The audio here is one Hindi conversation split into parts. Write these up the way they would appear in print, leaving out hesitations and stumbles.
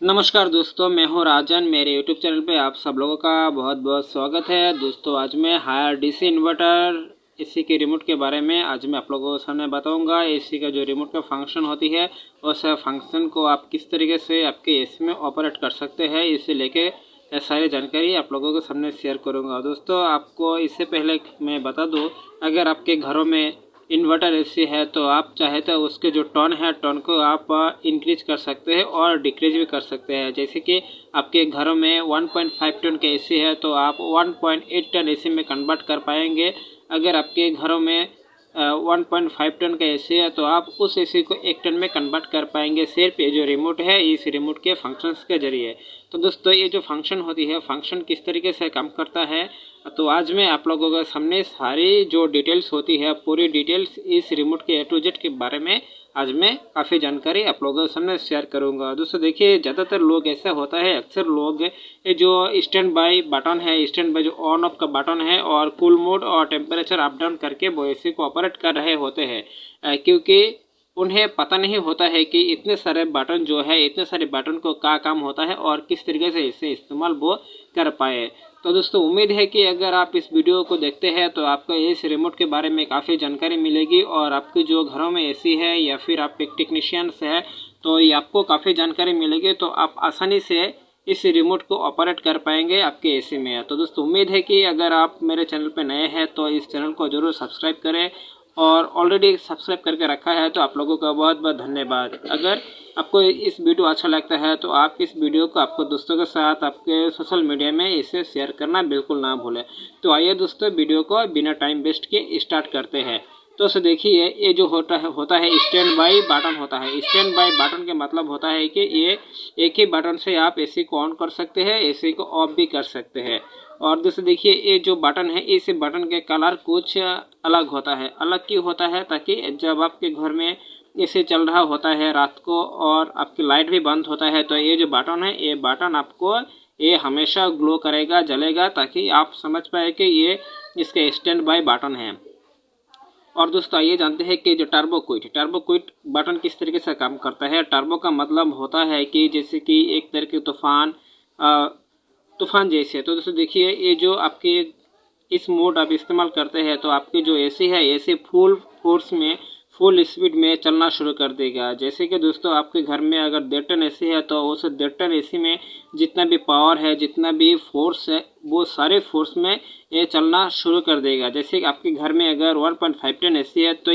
नमस्कार दोस्तों, मैं हूं राजन। मेरे यूट्यूब चैनल पे आप सब लोगों का बहुत बहुत स्वागत है। दोस्तों आज मैं हायर डीसी इन्वर्टर एसी के रिमोट के बारे में आज मैं आप लोगों को सामने बताऊंगा। एसी का जो रिमोट का फंक्शन होती है उस फंक्शन को आप किस तरीके से आपके एसी में ऑपरेट कर सकते हैं, इसे लेके सारी जानकारी आप लोगों के सामने शेयर करूंगा। दोस्तों आपको इससे पहले मैं बता दूं, अगर आपके घरों में इन्वर्टर एसी है तो आप चाहे तो उसके जो टर्न है टर्न को आप इंक्रीज कर सकते हैं और डिक्रीज भी कर सकते हैं। जैसे कि आपके घरों में 1.5 टन का एसी है तो आप 1.8 टन एसी में कन्वर्ट कर पाएंगे। अगर आपके घरों में 1.5 टन का एसी है तो आप उस एसी को 1 टन में कन्वर्ट कर पाएंगे, सिर्फ ये जो रिमोट है इस रिमोट के फंक्शंस के जरिए। तो दोस्तों ये जो फंक्शन होती है, फंक्शन किस तरीके से काम करता है, तो आज मैं आप लोगों के सामने सारी जो डिटेल्स होती है, पूरी डिटेल्स इस रिमोट के A to Z के बारे में आज मैं काफ़ी जानकारी आप लोगों के सामने शेयर करूंगा। दोस्तों देखिए, ज़्यादातर लोग ऐसा होता है, अक्सर लोग ये जो स्टैंड बाई बटन है, स्टैंड बाई जो ऑन ऑफ का बटन है और कूल मोड और टेम्परेचर अप डाउन करके वो एसी को ऑपरेट कर रहे होते हैं, क्योंकि उन्हें पता नहीं होता है कि इतने सारे बटन जो है, इतने सारे बटन को क्या काम होता है और किस तरीके से इसे इस्तेमाल वो कर पाए। तो दोस्तों उम्मीद है कि अगर आप इस वीडियो को देखते हैं तो आपको इस रिमोट के बारे में काफ़ी जानकारी मिलेगी और आपके जो घरों में एसी है या फिर आप एक टेक्नीशियंस है तो ये आपको काफ़ी जानकारी मिलेगी, तो आप आसानी से इस रिमोट को ऑपरेट कर पाएंगे आपके एसी में। तो दोस्तों उम्मीद है कि अगर आप मेरे चैनल पर नए हैं तो इस चैनल को ज़रूर सब्सक्राइब करें, और ऑलरेडी सब्सक्राइब करके रखा है तो आप लोगों का बहुत बहुत धन्यवाद। अगर आपको इस वीडियो अच्छा लगता है तो आप इस वीडियो को आपको दोस्तों के साथ आपके सोशल मीडिया में इसे शेयर करना बिल्कुल ना भूलें। तो आइए दोस्तों वीडियो को बिना टाइम वेस्ट के स्टार्ट करते हैं। तो देखिए, ये जो होता है स्टैंड बाई बटन होता है। स्टैंड बाई बटन के मतलब होता है कि ये एक ही बटन से आप एसी को ऑन कर सकते हैं, एसी को ऑफ भी कर सकते हैं। और दोस्तों देखिए, ये जो बटन है इस बटन के कलर कुछ अलग होता है। अलग क्यों होता है? ताकि जब आपके घर में एसी चल रहा होता है रात को और आपकी लाइट भी बंद होता है तो ये जो बटन है, ये बटन आपको ये हमेशा ग्लो करेगा, जलेगा, ताकि आप समझ पाए कि ये इसके स्टैंड बाई बटन है। और दोस्तों आइए जानते हैं कि जो टर्बो क्विट बटन किस तरीके से काम करता है। टर्बो का मतलब होता है कि जैसे कि एक तरह के तूफान जैसे। तो दोस्तों देखिए, ये जो आपके इस मोड आप इस्तेमाल करते हैं तो आपकी जो एसी है, एसी फुल फोर्स में फुल स्पीड में चलना शुरू कर देगा। जैसे कि दोस्तों आपके घर में अगर 1.5 टन एसी है तो उस 1.5 टन एसी में जितना भी पावर है, जितना भी फोर्स है, वो सारे फोर्स में ये चलना शुरू कर देगा। जैसे कि आपके घर में अगर 1.5 टन एसी है तो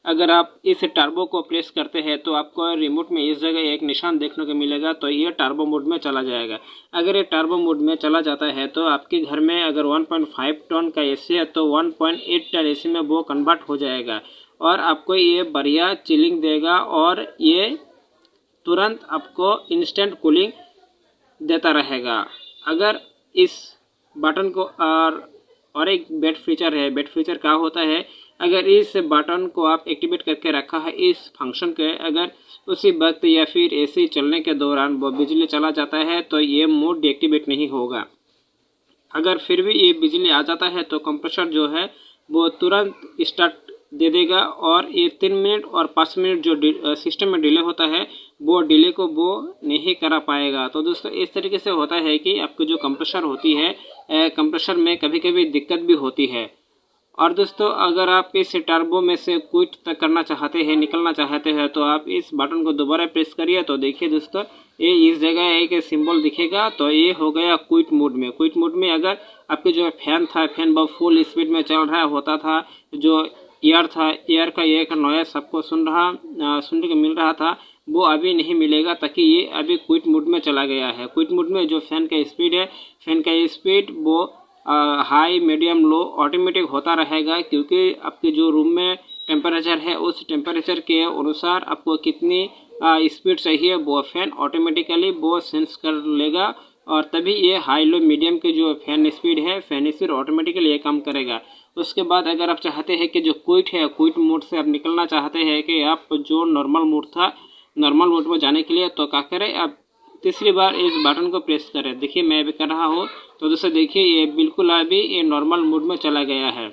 अगर आप इस टर्बो को प्रेस करते हैं तो आपको रिमोट में इस जगह एक निशान देखने को मिलेगा, तो ये टर्बो मोड में चला जाएगा। अगर ये टर्बो मोड में चला जाता है तो आपके घर में अगर 1.5 टन का एसी है तो 1.8 टन एसी में वो कन्वर्ट हो जाएगा और आपको ये बढ़िया चिलिंग देगा और ये तुरंत आपको इंस्टेंट कूलिंग देता रहेगा। अगर इस बटन को और एक बेड फीचर है। बेड फीचर क्या होता है? अगर इस बटन को आप एक्टिवेट करके रखा है इस फंक्शन के, अगर उसी वक्त या फिर एसी चलने के दौरान वो बिजली चला जाता है तो ये मोड डीएक्टिवेट नहीं होगा। अगर फिर भी ये बिजली आ जाता है तो कंप्रेसर जो है वो तुरंत स्टार्ट दे देगा और ये 3 मिनट और 5 मिनट जो सिस्टम में डिले होता है वो डिले को वो नहीं करा पाएगा। तो दोस्तों इस तरीके से होता है कि आपकी जो कंप्रेसर होती है, कंप्रेसर में कभी कभी दिक्कत भी होती है। और दोस्तों अगर आप इस टर्बो में से क्विट तक करना चाहते हैं, निकलना चाहते हैं, तो आप इस बटन को दोबारा प्रेस करिए। तो देखिए दोस्तों, ये इस जगह एक सिंबल दिखेगा, तो ये हो गया क्विट मोड में। क्विट मोड में अगर आपके जो फैन था, फैन बहुत फुल स्पीड में चल रहा होता था, जो एयर था, एयर का एक नॉइस आपको सुनने को मिल रहा था, वो अभी नहीं मिलेगा, ताकि ये अभी क्विट मोड में चला गया है। क्विट मोड में जो फैन का स्पीड है, फैन का स्पीड वो हाई, मीडियम, लो ऑटोमेटिक होता रहेगा, क्योंकि आपके जो रूम में टेम्परेचर है उस टेम्परेचर के अनुसार आपको कितनी स्पीड चाहिए वो फैन ऑटोमेटिकली वो सेंस कर लेगा और तभी ये हाई, लो, मीडियम के जो फैन स्पीड है, फैन स्पीड ऑटोमेटिकली ये काम करेगा। उसके बाद अगर आप चाहते हैं कि जो क्विट है, क्विट मोड से आप निकलना चाहते हैं कि आप जो नॉर्मल मोड था, नॉर्मल मोड में जाने के लिए, तो क्या करें, आप तीसरी बार इस बटन को प्रेस करें। देखिए मैं भी कर रहा हूँ, तो दोस्तों देखिए ये बिल्कुल अभी ये नॉर्मल मोड में चला गया है।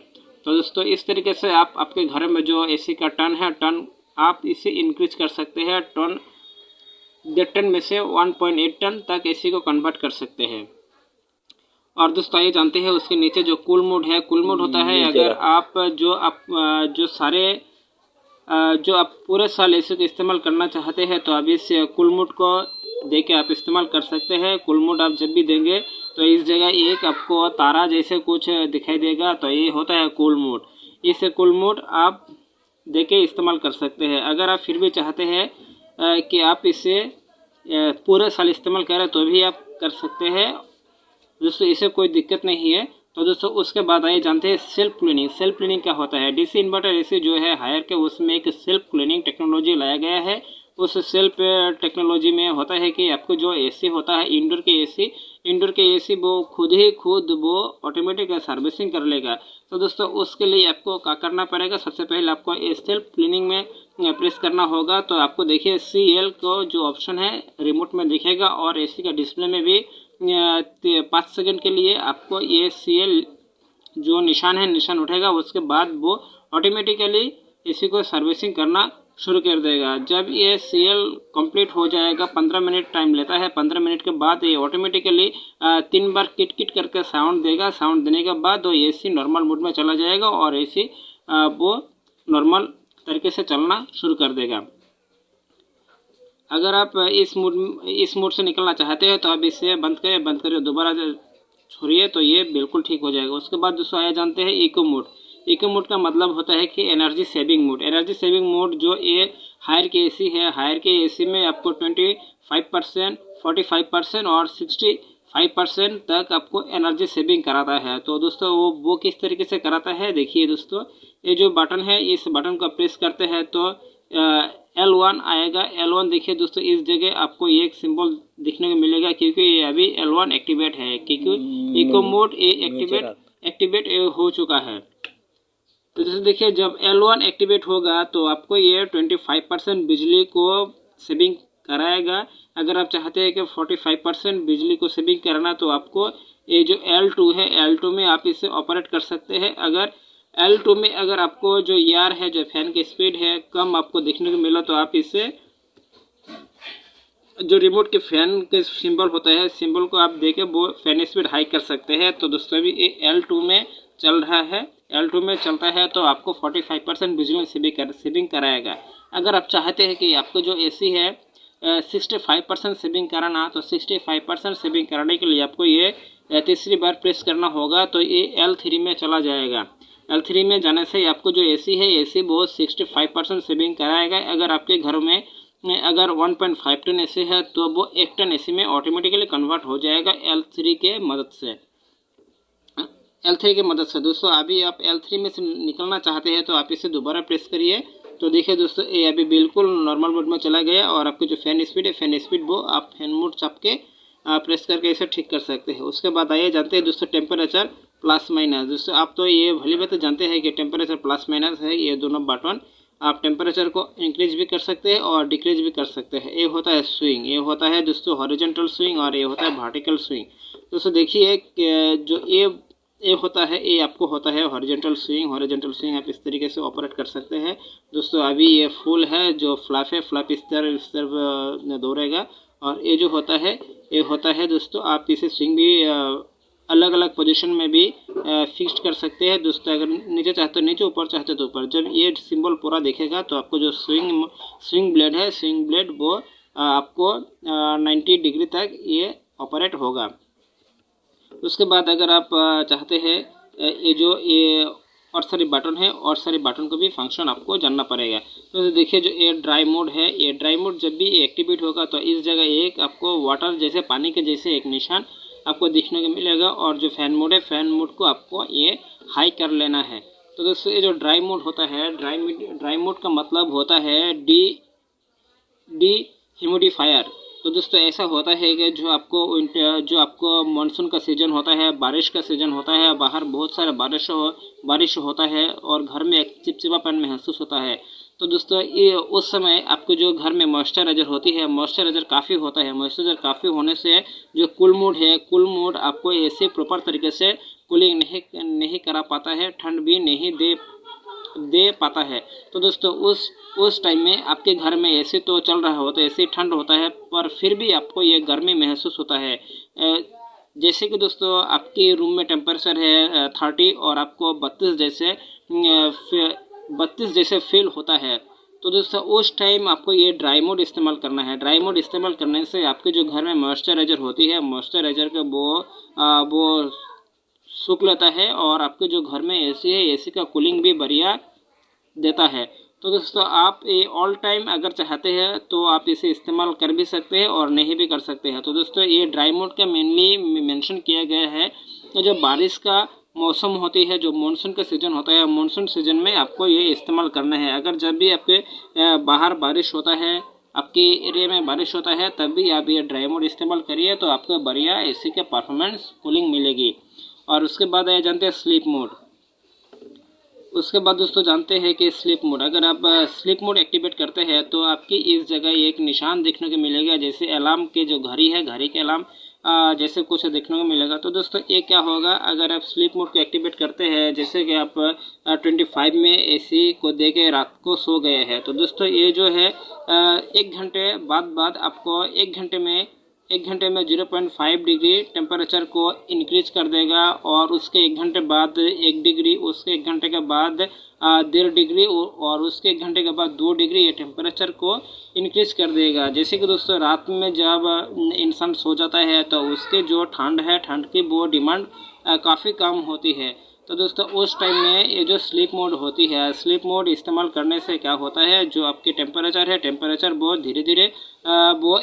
तो दोस्तों इस तरीके से आप आपके घर में जो एसी का टर्न है, टर्न आप इसे इंक्रीज कर सकते हैं, टर्न 1.5 टन में से 1.8 टन तक एसी को कन्वर्ट कर सकते हैं। और दोस्तों आइए जानते हैं उसके नीचे जो कूल मोड है। कूल मोड होता है अगर आप जो आप पूरे साल एसी को इस्तेमाल करना चाहते हैं तो आप इस कूल मोड को दे के आप इस्तेमाल कर सकते हैं। कूल मोड आप जब भी देंगे तो इस जगह एक आपको तारा जैसे कुछ दिखाई देगा, तो ये होता है कूल मोड। इस कूल मोड आप दे के इस्तेमाल कर सकते हैं। अगर आप फिर भी चाहते हैं कि आप इसे पूरे साल इस्तेमाल करें तो भी आप कर सकते हैं दोस्तों, इसे कोई दिक्कत नहीं है। तो दोस्तों उसके बाद आइए जानते हैं सेल्फ क्लीनिंग। सेल्फ क्लीनिंग क्या होता है। डीसी इन्वर्टर एसी जो है हायर के, उसमें एक सेल्फ क्लीनिंग टेक्नोलॉजी लाया गया है। उस सेल्फ टेक्नोलॉजी में होता है कि आपको जो एसी होता है इंडोर के एसी वो खुद वो ऑटोमेटिक सर्विसिंग कर लेगा। तो दोस्तों उसके लिए आपको क्या करना पड़ेगा, सबसे पहले आपको सेल्फ क्लीनिंग में प्रेस करना होगा। तो आपको देखिए CL को जो ऑप्शन है रिमोट में दिखेगा और एसी का डिस्प्ले में भी 5 सेकंड के लिए आपको ये CL जो निशान उठेगा। उसके बाद वो ऑटोमेटिकली एसी को सर्विसिंग करना शुरू कर देगा। जब ये CL कंप्लीट हो जाएगा, 15 मिनट टाइम लेता है। 15 मिनट के बाद ये ऑटोमेटिकली 3 बार किट करके साउंड देगा। साउंड देने के बाद वो एसी नॉर्मल मोड में चला जाएगा और एसी वो नॉर्मल तरीके से चलना शुरू कर देगा। अगर आप इस मोड से निकलना चाहते हैं तो आप इसे बंद करें दोबारा छोड़िए तो ये बिल्कुल ठीक हो जाएगा। उसके बाद दोस्तों आया जानते हैं इको मोड। इको मोड का मतलब होता है कि energy saving mode. Energy saving mode जो ये हायर के एसी है, हायर के एसी में आपको 25%, 45% और 65% तक आपको एनर्जी सेविंग कराता है। तो दोस्तों वो किस तरीके से कराता है, देखिए दोस्तों, ये जो बटन है इस बटन को प्रेस करते हैं तो L1 आएगा। L1 देखिए दोस्तों, इस जगह आपको एक सिंबल दिखने को मिलेगा क्योंकि ये अभी L1 एक्टिवेट है, क्योंकि इको मोड ये एक्टिवेट हो चुका है। तो जैसे देखिए जब L1 एक्टिवेट होगा तो आपको ये 25% बिजली को सेविंग कराएगा। अगर आप चाहते हैं कि 45% बिजली को सेविंग करना तो आपको ये जो L2 है, L2 में आप इसे ऑपरेट कर सकते हैं। अगर L2 में अगर आपको जो ER है, जो फैन की स्पीड है, कम आपको देखने को मिला तो आप इसे जो रिमोट के फैन के सिंबल होता है, सिंबल को आप देके वो फैन स्पीड हाई कर सकते हैं। तो दोस्तों अभी ये L2 में चल रहा है, L2 में चलता है तो आपको 45% बिजली सेविंग कराएगा। अगर आप चाहते हैं कि आपको जो एसी है 65% सेविंग कराना, तो 65% सेविंग कराने के लिए आपको ये तीसरी बार प्रेस करना होगा तो ये L3 में चला जाएगा। L3 में जाने से आपको जो एसी है, एसी वो 65% सेविंग कराएगा। अगर आपके घर में अगर 1.5 टन एसी है तो वो 1 टन एसी में ऑटोमेटिकली कन्वर्ट हो जाएगा L3 के मदद से। दोस्तों अभी आप L3 में से निकलना चाहते हैं तो आप इसे दोबारा प्रेस करिए तो देखिए दोस्तों ये अभी बिल्कुल नॉर्मल मोड में चला गया। और आपकी जो फैन स्पीड है, फैन स्पीड वो आप फैन मोड चाप के प्रेस करके इसे ठीक कर सकते हैं। उसके बाद आइए जानते हैं दोस्तों टेम्परेचर प्लस माइनस। दोस्तों आप तो ये भली बात जानते हैं कि टेम्परेचर प्लस माइनस है, ये दोनों बटन आप टेम्परेचर को इंक्रीज भी कर सकते हैं और डिक्रीज भी कर सकते हैं। ये होता है स्विंग, ये होता है दोस्तों हॉरिजॉन्टल स्विंग और ये होता है वर्टिकल स्विंग। दोस्तों देखिए जो ये होता है, ये आपको होता है हॉरिजॉन्टल स्विंग आप इस तरीके से ऑपरेट कर सकते हैं। दोस्तों अभी ये फुल है, जो फ्लैप है, फ्लैप इस तरफ दौड़ेगा। और ये जो होता है, ये होता है दोस्तों आप इसे स्विंग भी अलग अलग पोजीशन में भी फिक्स कर सकते हैं। दोस्तों अगर नीचे चाहते हो नीचे, ऊपर चाहते तो ऊपर। जब ये सिंबल पूरा देखेगा तो आपको जो स्विंग ब्लेड है, स्विंग ब्लेड वो आपको 90 डिग्री तक ये ऑपरेट होगा। उसके बाद अगर आप चाहते हैं ये और सारे बटन है, और सारे बटन को भी फंक्शन आपको जानना पड़ेगा। तो देखिए जो ये ड्राई मोड है, ये ड्राई मोड जब भी एक्टिवेट होगा तो इस जगह एक आपको वाटर जैसे पानी के जैसे एक निशान आपको दिखने को मिलेगा। और जो फैन मोड है, फैन मोड को आपको ये हाई कर लेना है। तो दोस्तों ये जो ड्राई मोड होता है, ड्राई मोड का मतलब होता है डी ह्यूमिडिफायर। तो दोस्तों ऐसा होता है कि जो आपको मानसून का सीज़न होता है, बारिश का सीज़न होता है, बाहर बहुत सारा बारिश होता है और घर में एक चिपचिपापन महसूस होता है। तो दोस्तों ये उस समय आपको जो घर में मॉइस्चराइजर होती है, मॉइस्चराइजर काफ़ी होता है। मॉइस्चराइजर काफ़ी होने से जो कूल मोड है, कूल मोड आपको ऐसे प्रॉपर तरीके से कूलिंग नहीं करा पाता है, ठंड भी नहीं दे दे पाता है। तो दोस्तों उस टाइम में आपके घर में एसी तो चल रहा हो तो एसी ठंड होता है, पर फिर भी आपको ये गर्मी महसूस होता है। जैसे कि दोस्तों आपके रूम में टेम्परेचर है 30 और आपको 32 जैसे फील होता है। तो दोस्तों उस टाइम आपको ये ड्राई मोड इस्तेमाल करना है। ड्राई मोड इस्तेमाल करने से आपके जो घर में मॉइस्चराइज़र होती है, मॉइस्चराइज़र का वो सूख लेता है और आपके जो घर में एसी है, एसी का कूलिंग भी बढ़िया देता है। तो दोस्तों आप ये ऑल टाइम अगर चाहते हैं तो आप इसे इस्तेमाल कर भी सकते हैं और नहीं भी कर सकते हैं। तो दोस्तों ये ड्राई मोड का मेनली मेंशन किया गया है कि जब बारिश का मौसम होती है, जो मानसून का सीज़न होता है, मानसून सीज़न में आपको ये इस्तेमाल करना है। अगर जब भी आपके बाहर बारिश होता है, आपके एरिया में बारिश होता है, तब भी आप ये ड्राई मोड इस्तेमाल करिए तो आपको बढ़िया एसी का परफॉर्मेंस कूलिंग मिलेगी। और उसके बाद आया जानते हैं स्लीप मोड। उसके बाद दोस्तों जानते हैं कि स्लीप मोड, अगर आप स्लीप मोड एक्टिवेट करते हैं तो आपकी इस जगह एक निशान देखने को मिलेगा, जैसे अलार्म के जो घड़ी है, घड़ी के अलार्म जैसे कुछ देखने को मिलेगा। तो दोस्तों ये क्या होगा, अगर आप स्लीप मोड को एक्टिवेट करते हैं, जैसे कि आप 25 में एसी को दे के रात को सो गए हैं, तो दोस्तों ये जो है 1 घंटे बाद आपको 1 घंटे में 0.5 डिग्री टेम्परेचर को इंक्रीज कर देगा और उसके 1 घंटे बाद 1 डिग्री, उसके 1 घंटे के बाद 1.5 डिग्री और उसके 1 घंटे के बाद 2 डिग्री ये टेम्परेचर को इंक्रीज कर देगा। जैसे कि दोस्तों रात में जब इंसान सो जाता है तो उसके जो ठंड है, ठंड की वो डिमांड काफ़ी कम होती है। तो दोस्तों उस टाइम में ये जो स्लीप मोड होती है, स्लीप मोड इस्तेमाल करने से क्या होता है, जो आपके टेम्परेचर है, टेम्परेचर बहुत धीरे धीरे वो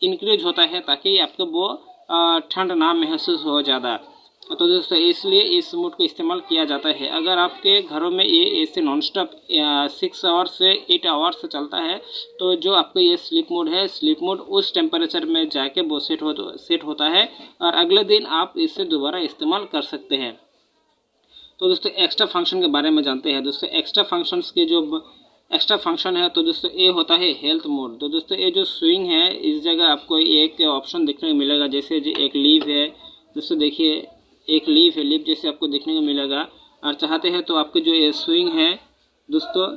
इंक्रीज होता है ताकि आपको वो ठंड ना महसूस हो ज़्यादा। तो दोस्तों इसलिए इस मोड को इस्तेमाल किया जाता है। अगर आपके घरों में ये एसी नॉन स्टॉप 6 आवर्स से 8 आवर्स से चलता है, तो जो आपको ये स्लीप मोड है, स्लीप मोड उस टेम्परेचर में जाके वो सेट होता है और अगले दिन आप इसे दोबारा इस्तेमाल कर सकते हैं। तो दोस्तों एक्स्ट्रा फंक्शन के बारे में जानते हैं। दोस्तों एक्स्ट्रा फंक्शंस के जो एक्स्ट्रा फंक्शन है, तो दोस्तों ये होता है हेल्थ मोड। तो दोस्तों ये जो स्विंग है, इस जगह आपको एक ऑप्शन देखने को मिलेगा, जैसे जो एक लीव है। दोस्तों देखिए एक लीव है, लीव जैसे आपको देखने को मिलेगा। और चाहते हैं तो आपके जो ये स्विंग है दोस्तों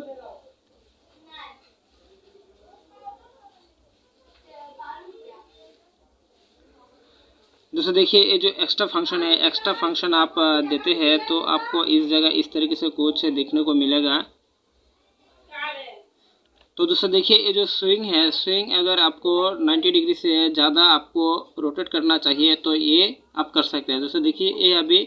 देखिए ये जो एक्स्ट्रा फंक्शन है, एक्स्ट्रा फंक्शन आप देते हैं तो आपको इस जगह इस तरीके से कुछ देखने को मिलेगा। तो दोस्तों देखिए ये जो स्विंग है, स्विंग अगर आपको 90 डिग्री से ज़्यादा आपको रोटेट करना चाहिए तो ये आप कर सकते हैं। दोस्तों देखिए ये अभी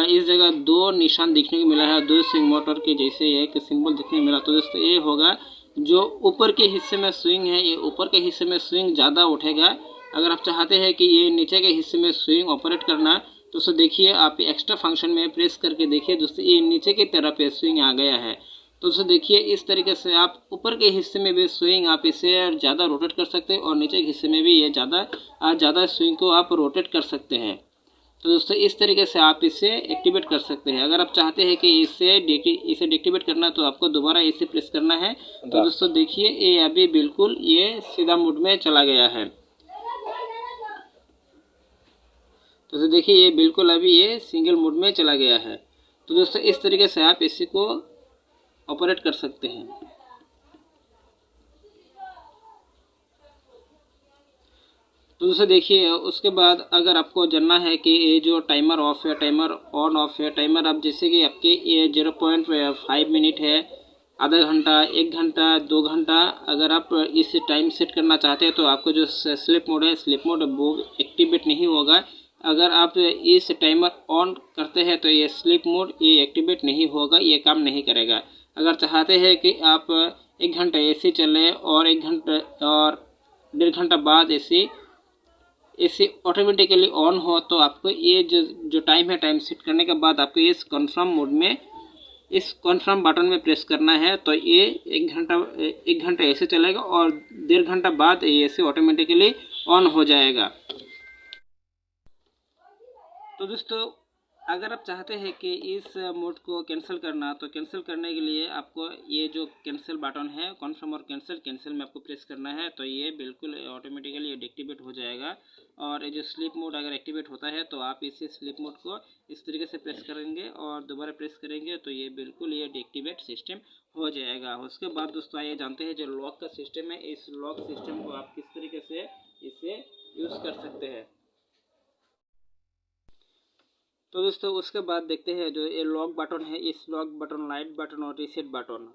इस जगह 2 निशान देखने को मिला है, 2 स्विंग मोटर के जैसे एक सिंबल देखने को मिला। तो दोस्तों ये होगा जो ऊपर के हिस्से में स्विंग है, ये ऊपर के हिस्से में स्विंग ज़्यादा उठेगा। अगर आप चाहते हैं कि ये नीचे के हिस्से में स्विंग ऑपरेट करना, तो दोस्तों देखिए आप एक्स्ट्रा फंक्शन में प्रेस करके देखिए दोस्तों ये नीचे की तरफ स्विंग आ गया है। तो दोस्तों देखिए इस तरीके से आप ऊपर के हिस्से में भी स्विंग आप इसे ज़्यादा रोटेट कर सकते हैं और नीचे के हिस्से में भी ये ज़्यादा स्विंग को आप रोटेट कर सकते हैं। तो दोस्तों इस तरीके से आप इसे एक्टिवेट कर सकते हैं। अगर आप चाहते हैं कि इसे डिएक्टिवेट करना तो आपको दोबारा इसे प्रेस करना है। तो दोस्तों देखिए ये अभी बिल्कुल ये सीधा मोड में चला गया है। तो देखिए ये बिल्कुल अभी ये सिंगल मोड में चला गया है। तो दोस्तों इस तरीके से आप इसी को ऑपरेट कर सकते हैं। तो दोस्तों देखिए उसके बाद अगर आपको जानना है कि ये जो टाइमर ऑफ है, टाइमर ऑन ऑफ है, टाइमर आप जैसे कि आपके ये 0.5 मिनट है, आधा घंटा, 1 घंटा, 2 घंटा, अगर आप इस टाइम सेट करना चाहते हैं तो आपको जो स्लीप मोड है, स्लीप मोड वो एक्टिवेट नहीं होगा। अगर आप इस टाइमर ऑन करते हैं तो ये स्लीप मोड ये एक्टिवेट नहीं होगा, ये काम नहीं करेगा। अगर चाहते हैं कि आप 1 घंटा एसी चले और 1 घंटा और 1.5 घंटा बाद एसी ऑटोमेटिकली ऑन हो, तो आपको ये जो टाइम है, टाइम सेट करने के बाद आपको इस कन्फर्म मोड में इस कन्फर्म बटन में प्रेस करना है। तो ये 1 घंटा एसी चलेगा और 1.5 घंटा बाद ये एसी ऑटोमेटिकली ऑन हो जाएगा। तो दोस्तों अगर आप चाहते हैं कि इस मोड को कैंसिल करना, तो कैंसिल करने के लिए आपको ये जो कैंसिल बटन है, कन्फर्म और कैंसिल में आपको प्रेस करना है, तो ये बिल्कुल ऑटोमेटिकली ये डिएक्टिवेट हो जाएगा। और ये जो स्लीप मोड अगर एक्टिवेट होता है तो आप इसी स्लीप मोड को इस तरीके से प्रेस करेंगे और दोबारा प्रेस करेंगे तो ये बिल्कुल ये डिएक्टिवेट सिस्टम हो जाएगा। उसके बाद दोस्तों आइए जानते हैं जो लॉक का सिस्टम है, इस लॉक सिस्टम को आप किस तरीके से इसे यूज़ कर सकते हैं। तो दोस्तों उसके बाद देखते हैं जो ये लॉक बटन है, इस लॉक बटन, लाइट बटन और रीसेट बटन।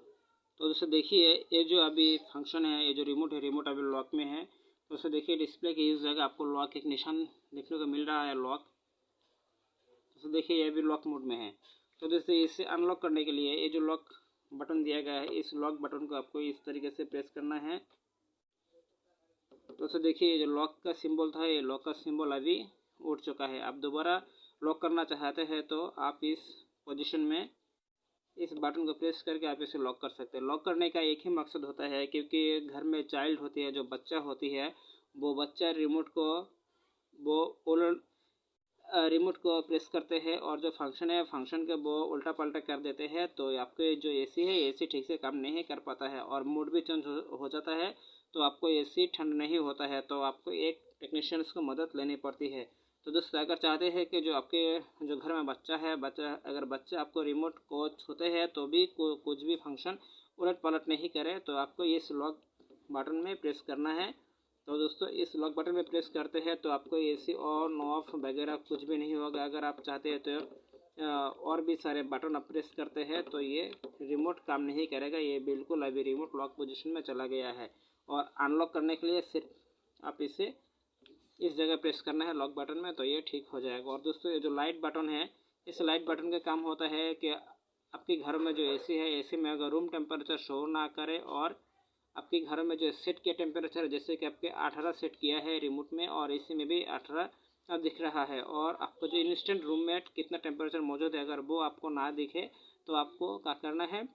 तो दोस्तों देखिए ये जो अभी फंक्शन है, ये जो रिमोट है, रिमोट अभी लॉक में है। तो दोस्तों देखिए डिस्प्ले की इस जगह आपको लॉक एक निशान देखने को मिल रहा है, लॉक। दोस्तों देखिए ये भी लॉक मोड में है। तो दोस्तों इसे अनलॉक करने के लिए ये जो लॉक बटन दिया गया है, इस लॉक बटन को आपको इस तरीके से प्रेस करना है। दोस्तों देखिए ये जो लॉक का सिंबल था, ये लॉक का सिंबल अभी उठ चुका है। आप दोबारा लॉक करना चाहते हैं तो आप इस पोजीशन में इस बटन को प्रेस करके आप इसे लॉक कर सकते हैं। लॉक करने का एक ही मकसद होता है, क्योंकि घर में चाइल्ड होती है, जो बच्चा होती है, वो बच्चा रिमोट को रिमोट को प्रेस करते हैं और जो फंक्शन है, फंक्शन के वो उल्टा पल्टा कर देते हैं। तो आपके जो एसी है, एसी ठीक से काम नहीं कर पाता है और मूड भी चेंज हो जाता है। तो आपको एसी ठंड नहीं होता है, तो आपको एक टेक्नीशियंस को मदद लेनी पड़ती है। तो दोस्तों अगर चाहते हैं कि जो आपके जो घर में बच्चा है, अगर बच्चा आपको रिमोट को छूते हैं तो भी कुछ भी फंक्शन उलट पलट नहीं करे, तो आपको इस लॉक बटन में प्रेस करना है। तो दोस्तों इस लॉक बटन में प्रेस करते हैं तो आपको एसी ऑन ऑफ वगैरह कुछ भी नहीं होगा। अगर आप चाहते हैं तो और भी सारे बटन आप प्रेस करते हैं तो ये रिमोट काम नहीं करेगा। ये बिल्कुल अभी रिमोट लॉक पोजीशन में चला गया है। और अनलॉक करने के लिए सिर्फ आप इसे इस जगह प्रेस करना है लॉक बटन में, तो ये ठीक हो जाएगा। और दोस्तों ये जो लाइट बटन है, इस लाइट बटन का काम होता है कि आपके घर में जो एसी है, एसी में अगर रूम टेम्परेचर शो ना करे और आपके घर में जो सेट किया टेम्परेचर, जैसे कि आपके 18 सेट किया है रिमोट में और एसी में भी 18 दिख रहा है, और आपको जो इंस्टेंट रूम में कितना टेम्परेचर मौजूद है अगर वो आपको ना दिखे तो आपको क्या करना है,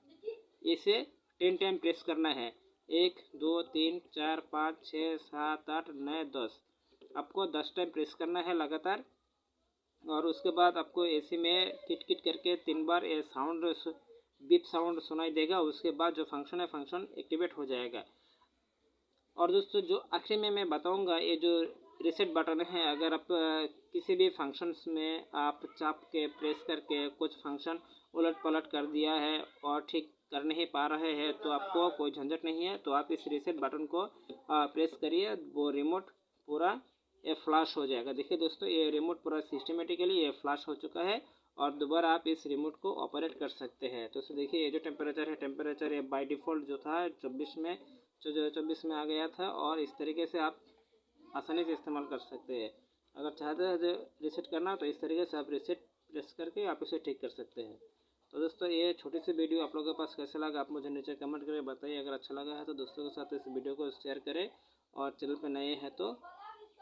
इसे 10 टाइम प्रेस करना है। 1 2 3 4 5 6 7 8 9 10, आपको 10 टाइम प्रेस करना है लगातार। और उसके बाद आपको एसी में किट किट करके 3 बार ये साउंड बीप साउंड सुनाई देगा। उसके बाद जो फंक्शन है, फंक्शन एक्टिवेट हो जाएगा। और दोस्तों जो आखिर में मैं बताऊंगा, ये जो रीसेट बटन है, अगर आप किसी भी फंक्शंस में आप चाप के प्रेस करके कुछ फंक्शन उलट पलट कर दिया है और ठीक कर नहीं पा रहे हैं तो आपको कोई झंझट नहीं है। तो आप इस रीसेट बटन को प्रेस करिए, वो रिमोट पूरा ये फ्लैश हो जाएगा। देखिए दोस्तों ये रिमोट पूरा सिस्टमेटिकली ये फ्लैश हो चुका है और दोबारा आप इस रिमोट को ऑपरेट कर सकते हैं। तो देखिए ये जो टेम्परेचर है, टेम्परेचर ये बाय डिफ़ॉल्ट जो था 24 में आ गया था, और इस तरीके से आप आसानी से इस्तेमाल कर सकते हैं। अगर चाहते हैं रीसेट करना तो इस तरीके से आप रीसेट प्रेस करके आप इसे ठीक कर सकते हैं। तो दोस्तों ये छोटी सी वीडियो आप लोगों के पास कैसे लगा आप मुझे नीचे कमेंट करके बताइए। अगर अच्छा लगा है तो दोस्तों के साथ इस वीडियो को शेयर करें और चैनल पर नए हैं तो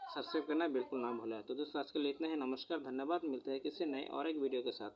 सब्सक्राइब करना बिल्कुल ना भूलें। तो दोस्तों आज के लिए इतना ही। नमस्कार, धन्यवाद। मिलते हैं किसी नए और एक वीडियो के साथ।